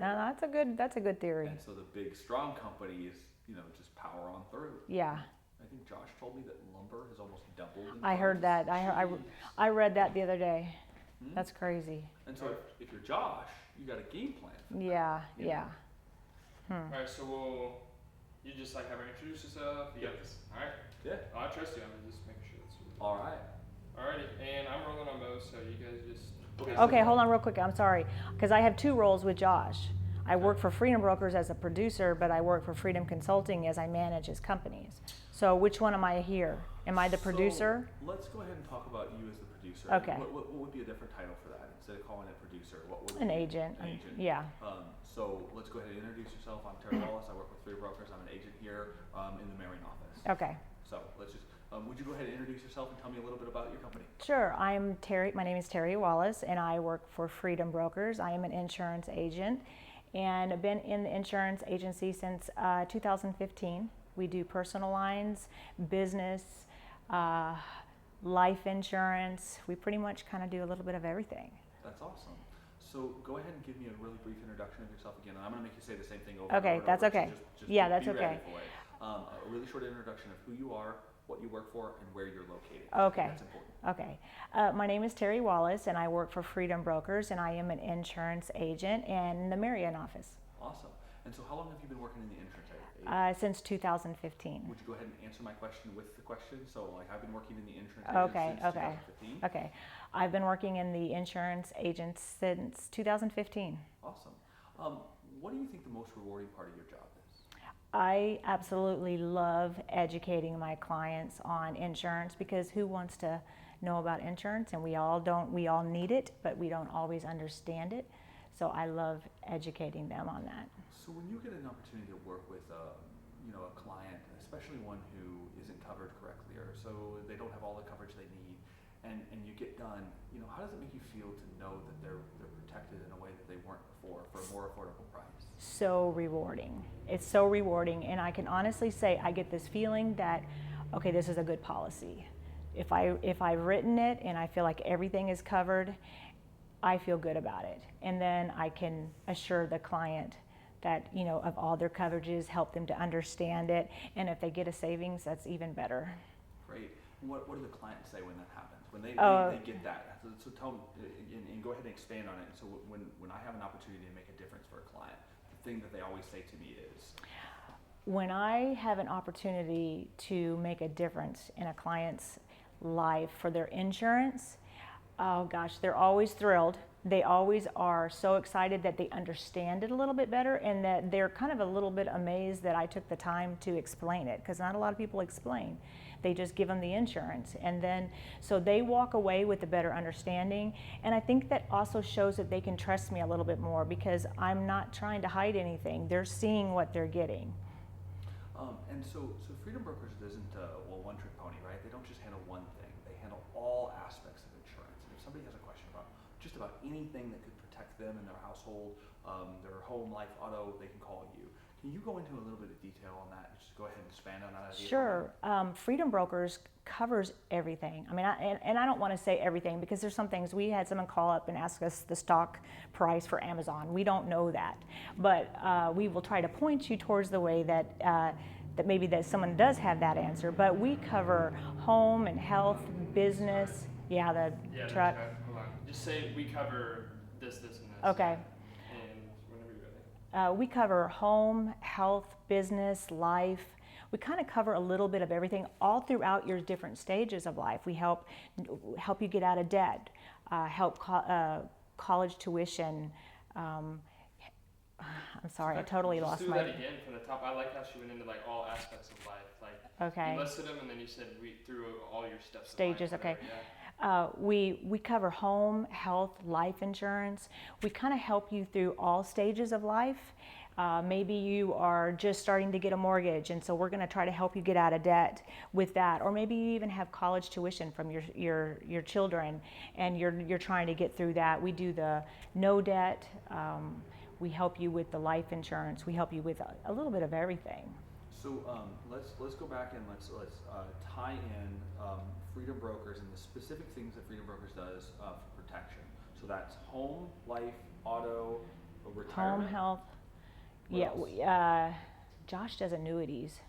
No, that's a good theory. And so the big strong companies, just power on through. Yeah. I think Josh told me that lumber has almost doubled in I price. heard that. I read that the other day. Hmm? That's crazy. And so if you're Josh, you got a game plan for Yeah, that. you know? yeah. All right, so you just like have her introduce yourself. You got this. All right. Yeah. Oh, I trust you. I'm just making sure that's. All right. Alrighty, and I'm rolling on both, so you guys just. Okay, hold on real quick. I'm sorry, because I have two roles with Josh. I work for Freedom Brokers as a producer, but I work for Freedom Consulting as I manage his companies. So which one am I here? Am I the producer? So let's go ahead and talk about you as the producer. Okay. What would be a different title for that? Instead of calling it producer, what would An be? agent. An agent. Yeah. So let's go ahead and introduce yourself. I'm Teri Wallace. I work with Freedom Brokers. I'm an agent here in the Marion office. Okay. So let's just, would you go ahead and introduce yourself and tell me a little bit about your company? Sure. I'm Teri. My name is Teri Wallace, and I work for Freedom Brokers. I am an insurance agent, and I've been in the insurance agency since 2015. We do personal lines, business, life insurance. We pretty much kind of do a little bit of everything. That's awesome. So go ahead and give me a really brief introduction of yourself again, and I'm going to make you say the same thing over Okay, and over. that's So okay. just Yeah, be that's ready okay. for it. A really short introduction of who you are, what you work for, and where you're located. Okay. That's important. Okay. My name is Teri Wallace, and I work for Freedom Brokers, and I am an insurance agent in the Marion office. Awesome. And so how long have you been working in the insurance area? Since 2015. Would you go ahead and answer my question with the question? So like I've been working in the insurance area since 2015. Okay. I've been working in the insurance agents since 2015. Awesome. What do you think the most rewarding part of your job is? I absolutely love educating my clients on insurance, because who wants to know about insurance? And we all need it, but we don't always understand it. So I love educating them on that. So when you get an opportunity to work with a client, especially one who isn't covered correctly, or so they don't have all the coverage they need, and you get done, how does it make you feel to know that they're protected in a way that they weren't before for a more affordable price? So rewarding. It's so rewarding, and I can honestly say I get this feeling that, okay, this is a good policy. If I've written it and I feel like everything is covered, I feel good about it, and then I can assure the client that of all their coverages, help them to understand it, and if they get a savings, that's even better. Great. What do the clients say when that happens? When they get that? So tell me, and go ahead and expand on it. So when I have an opportunity to make a difference for a client, the thing that they always say to me is, when I have an opportunity to make a difference in a client's life for their insurance, oh gosh, they're always thrilled. They always are so excited that they understand it a little bit better, and that they're kind of a little bit amazed that I took the time to explain it, because not a lot of people explain. They just give them the insurance, and then so they walk away with a better understanding. And I think that also shows that they can trust me a little bit more, because I'm not trying to hide anything. They're seeing what they're getting. And so Freedom Brokers isn't one trick pony, right? They don't just handle one thing. They handle all aspects of insurance. And if somebody has a question about just about anything that could protect them and their household, their home, life, auto, they can call you. Can you go into a little bit of detail on that? Just go ahead and expand on that idea. Sure. Freedom Brokers covers everything. I mean, and I don't want to say everything, because there's some things. We had someone call up and ask us the stock price for Amazon. We don't know that, but we will try to point you towards the way that that maybe that someone does have that answer. But we cover home and health, business. Yeah, the truck. Hold on. Just say we cover this, and this. Okay. And whenever you're ready. We cover home, health, business, life. We kind of cover a little bit of everything all throughout your different stages of life. We help you get out of debt, help college tuition. I'm sorry, I totally lost do my. that again from the top. I like how she went into like all aspects of life. Like Okay. you listed them, and then you said through all your steps. Stages. Of life, Okay. Yeah. We cover home, health, life insurance. We kind of help you through all stages of life. Maybe you are just starting to get a mortgage, and so we're going to try to help you get out of debt with that. Or maybe you even have college tuition from your children, and you're trying to get through that. We do the no debt. We help you with the life insurance. We help you with a little bit of everything. So let's go back and let's tie in Freedom Brokers and the specific things that Freedom Brokers does for protection. So that's home, life, auto, A Home retirement? health. What Yeah, else? Josh does annuities.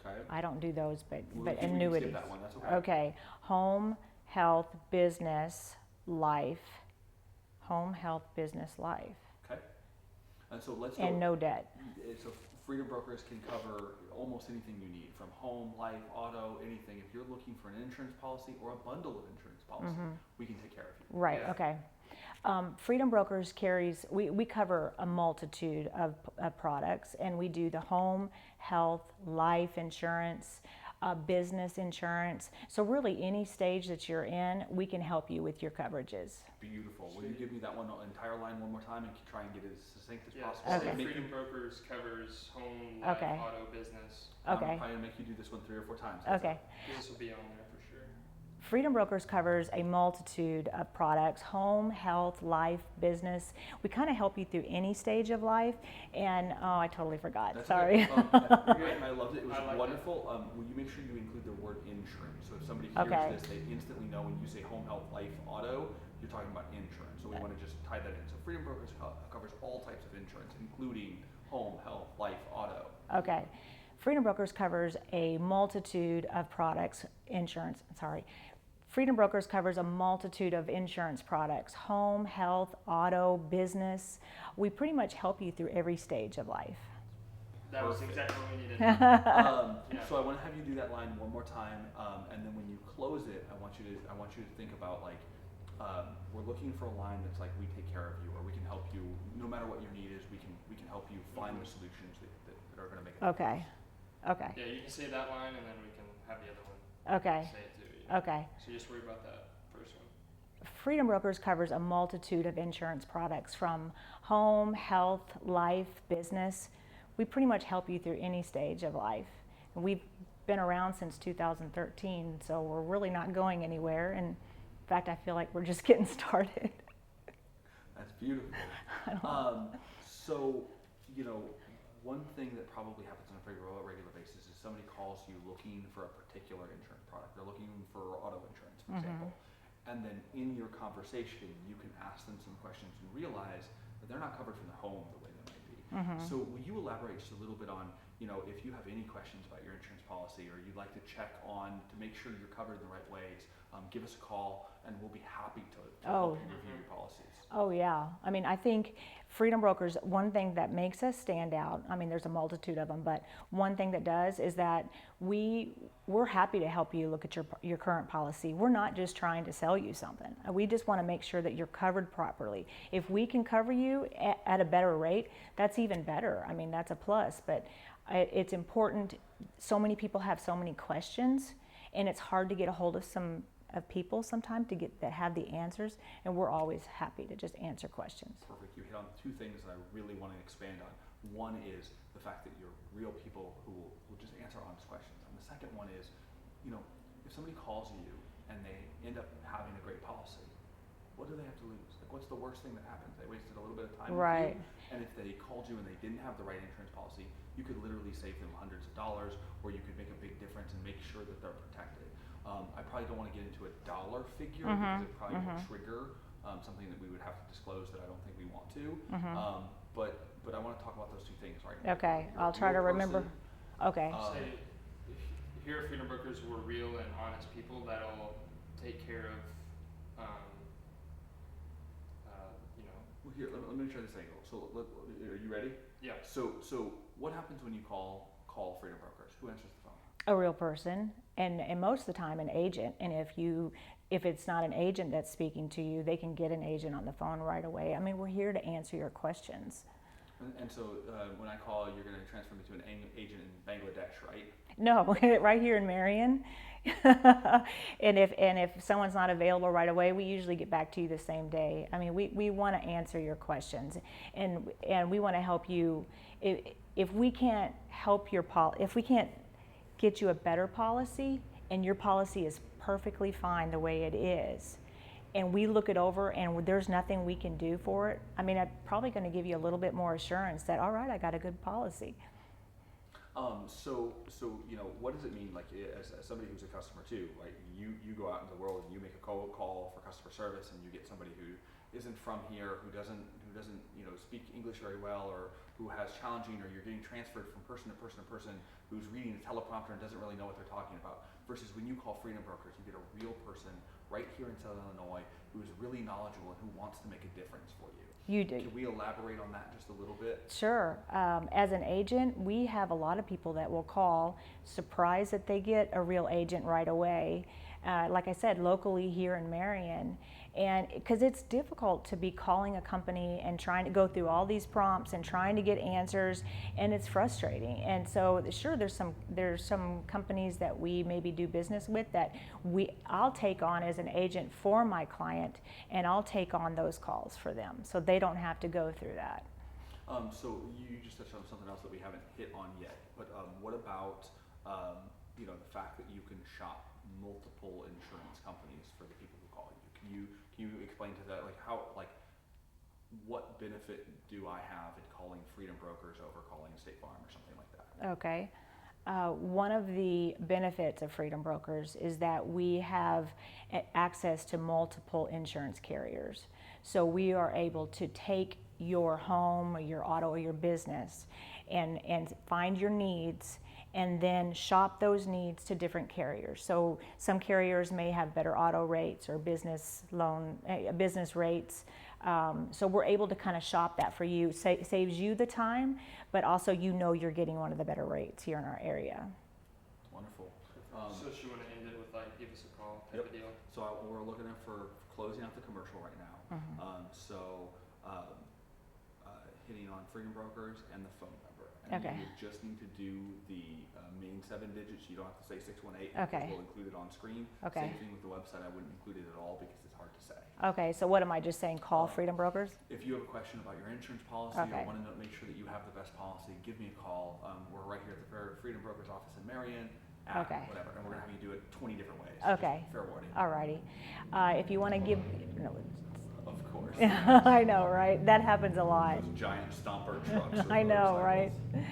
Okay. I don't do those, but We but can annuities. skip that one. That's okay. Okay. Home health business life. Home health business life. Okay. And so let's go. And no debt. So Freedom Brokers can cover almost anything you need, from home, life, auto, anything. If you're looking for an insurance policy or a bundle of insurance policy, we can take care of you. Right, Yeah. okay. Freedom Brokers carries, we cover a multitude of products, and we do the home, health, life insurance, business insurance. So really any stage that you're in, we can help you with your coverages. Beautiful. Will you give me that entire line one more time and try and get it as succinct as Yeah. possible? So Okay. Freedom Brokers covers home, life, Okay. auto, business. I'm Okay. probably gonna make you do this one 3 or 4 times. Okay. This will be on there for sure. Freedom Brokers covers a multitude of products, home, health, life, business. We kind of help you through any stage of life. And, oh, I totally forgot. That's Sorry. okay. I loved it. It was I like wonderful. Will you make sure you include the word insurance? So if somebody hears Okay. this, they instantly know when you say home, health, life, auto, you're talking about insurance. So we want to just tie that in. So Freedom Brokers covers all types of insurance, including home, health, life, auto. Okay. Freedom Brokers covers a multitude of products, Freedom Brokers covers a multitude of insurance products, home, health, auto, business. We pretty much help you through every stage of life. That was Perfect. exactly what we needed. Yeah. So I want to have you do that line one more time, and then when you close it, I want you to think about, like, we're looking for a line that's like, we take care of you, or we can help you no matter what your need is. We can help you find the solutions that are going to make it. Okay. Okay. Yeah, you can say that line and then we can have the other one Okay. say it too. Yeah. Okay. So just worry about that first one. Freedom Brokers covers a multitude of insurance products, from home, health, life, business. We pretty much help you through any stage of life. And we've been around since 2013, so we're really not going anywhere. And in fact, I feel like we're just getting started. That's beautiful. So, one thing that probably happens on a regular basis is somebody calls you looking for a particular insurance product. They're looking for auto insurance, for example. And then in your conversation, you can ask them some questions and realize that they're not covered from their home the way they might be. So will you elaborate just a little bit on, if you have any questions about your insurance policy, or you'd like to check on to make sure you're covered in the right ways, give us a call and we'll be happy to help you review your policies. Oh yeah, I mean, I think Freedom Brokers, one thing that makes us stand out, I mean, there's a multitude of them, but one thing that does is that we're happy to help you look at your current policy. We're not just trying to sell you something. We just want to make sure that you're covered properly. If we can cover you at a better rate, that's even better. I mean, that's a plus, but it's important. So many people have so many questions, and it's hard to get a hold of people sometimes that have the answers, and we're always happy to just answer questions. Perfect. You hit on 2 things that I really want to expand on. One is the fact that you're real people who will just answer honest questions. And the second one is, if somebody calls you and they end up having a great policy, what do they have to lose? Like, what's the worst thing that happens? They wasted a little bit of time Right. with you. And if they called you and they didn't have the right insurance policy, you could literally save them hundreds of dollars, or you could make a big difference and make sure that they're protected. I probably don't want to get into a dollar figure because it probably will trigger something that we would have to disclose that I don't think we want to. But I want to talk about those 2 things, right? Okay, You're I'll a try to real remember. person. Okay. Say, here at Freedom Brokers, we're real and honest people that'll take care of, Well, here, let me try this angle. So, are you ready? yeah. So what happens when you call Freedom Brokers? Who answers the phone? A real person, and most of the time an agent. And if it's not an agent that's speaking to you, they can get an agent on the phone right away. I mean, we're here to answer your questions. And so when I call, you're going to transfer me to an agent in Bangladesh, right? No, right here in Marion. and if someone's not available right away, we usually get back to you the same day. I mean, we want to answer your questions, and we want to help you. If we can't help if we can't get you a better policy, and your policy is perfectly fine the way it is, and we look it over and there's nothing we can do for it, I mean, I'm probably going to give you a little bit more assurance that, all right, I got a good policy. So what does it mean, like, as somebody who's a customer too, right? You go out into the world and you make a cold call for customer service, and you get somebody who isn't from here, who doesn't speak English very well, or who has challenging, or you're getting transferred from person to person to person who's reading a teleprompter and doesn't really know what they're talking about. Versus when you call Freedom Brokers, you get a real person right here in Southern Illinois who is really knowledgeable and who wants to make a difference for you. You do. Can we elaborate on that just a little bit? Sure. As an agent, we have a lot of people that will call, surprised that they get a real agent right away. Like I said, locally here in Marion, and because it's difficult to be calling a company and trying to go through all these prompts and trying to get answers, and it's frustrating. And so, sure, there's some companies that we maybe do business with that I'll take on as an agent for my client, and I'll take on those calls for them, so they don't have to go through that. So you just touched on something else that we haven't hit on yet, but what about the fact that you can shop multiple insurance companies for the people who call you? Can you explain to that, what benefit do I have in calling Freedom Brokers over calling State Farm or something like that? Okay. One of the benefits of Freedom Brokers is that we have access to multiple insurance carriers. So we are able to take your home, or your auto, or your business and find your needs, and then shop those needs to different carriers. So some carriers may have better auto rates or business rates. So we're able to kind of shop that for you. Saves you the time, but also you're getting one of the better rates here in our area. Wonderful. So she want to end it with give us a call type Yep. of deal. So we're looking at for closing out the commercial right now. Hitting on Freedom Brokers and the phone number. And Okay. you just need to do the main 7 digits. You don't have to say 618. Okay. We'll include it on screen. Okay. Same thing with the website. I wouldn't include it at all because it's hard to say. Okay, so what am I just saying? Call Freedom Brokers? If you have a question about your insurance policy Okay. or want to make sure that you have the best policy, give me a call. We're right here at the Freedom Brokers office in Marion. Okay. Whatever, and we're gonna have you do it 20 different ways. Okay. Just fair warning. Alrighty. If you want to give, Of course. I know, right? That happens a lot. Those giant stomper trucks. Or I know, motorcycles. right? Wait,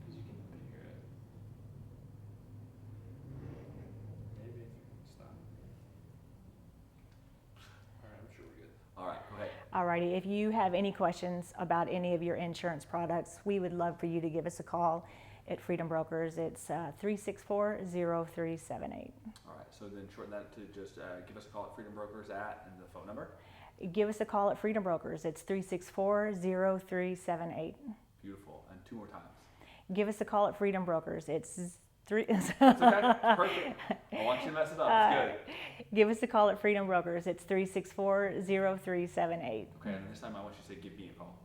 because you can hear it. Maybe if you can stop. All right, I'm sure we're good. All right, go ahead. Alrighty, if you have any questions about any of your insurance products, we would love for you to give us a call at Freedom Brokers. It's 364-0378. All right, so then shorten that to just give us a call at Freedom Brokers and the phone number. Give us a call at Freedom Brokers. It's 364-0378. Beautiful, and 2 more times. Give us a call at Freedom Brokers. It's It's okay, perfect. I want you to mess it up, it's good. Give us a call at Freedom Brokers. It's 364-0378. Okay, and this time I want you to say, give me a call.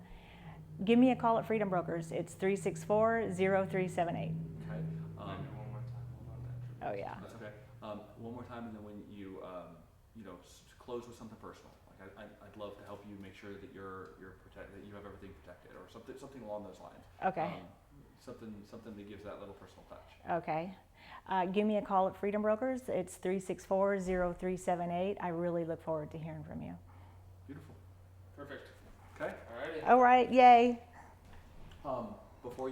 Give me a call at Freedom Brokers. It's 364-0378. Okay. One more time. Hold on that. Oh yeah. That's okay. One more time, and then when you close with something personal. Like I'd love to help you make sure that you're protected, that you have everything protected, or something along those lines. Okay. Something that gives that little personal touch. Okay. Give me a call at Freedom Brokers. It's 364-0378. I really look forward to hearing from you. Beautiful. Perfect. Okay. All righty. All right. Yay. Before